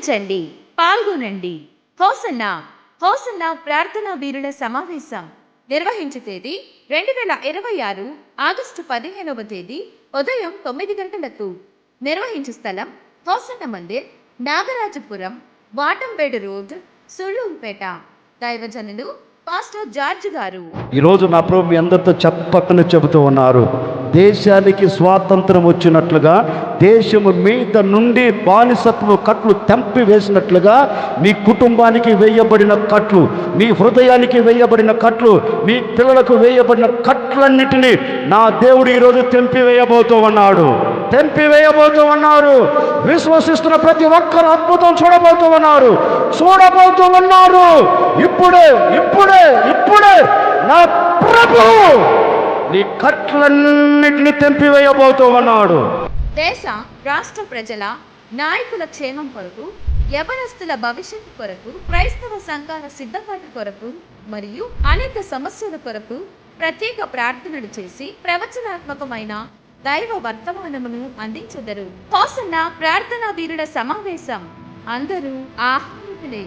ఆనందించండి, పాల్గొనండి. Hosanna hosanna ప్రార్థనా వీరుల సమావేశం నిర్వహించే తేదీ 2026 ఆగస్టు 15వ తేదీ ఉదయం 9 గంటలకు. నిర్వహించు స్థలం హోసన్న మందిర్, నాగరాజపురం, వాటంపేట రోడ్, సుళ్ళూరుపేట. దైవజనులు పాస్టర్ జార్జ్ గారు. ఈరోజు నా ప్రభు మీ అందరితో చెప్పకనే చెబుతూ ఉన్నారు. దేశానికి స్వాతంత్రం వచ్చినట్లుగా, దేశము మీద నుండి బానిసత్వ కట్లు తెంపి వేసినట్లుగా మీ కుటుంబానికి వేయబడిన కట్లు, మీ హృదయానికి వేయబడిన కట్లు, మీ పిల్లలకు వేయబడిన కట్లన్నిటినీ నా దేవుడు ఈరోజు తెంపి వేయబోతూ ఉన్నాడు. తెంపి వేయబోతూ ఉన్నారు. విశ్వసిస్తున్న ప్రతి ఒక్కరు అద్భుతం చూడబోతూ ఉన్నారు. ఇప్పుడే ఇప్పుడే ఇప్పుడే నా ప్రభు నీ కట్లన్నిటిని తెంపివేయబోతూ ఉన్నాడు. దేశ రాష్ట్ర ప్రజల నాయకుల క్షేమం కొరకు, యవనస్తుల భవిష్యత్తు కొరకు, క్రైస్తవ సంఘాల సిద్ధపాటు కొరకు మరియు అనేక సమస్యల కొరకు ప్రత్యేక ప్రార్థనలు చేసి ప్రవచనాత్మకమైన దైవ వర్తమానమును అందించెదరు. హోసన్నా ప్రార్థనా వీరుల సమావేశం అందరూ ఆహ్వానితులే.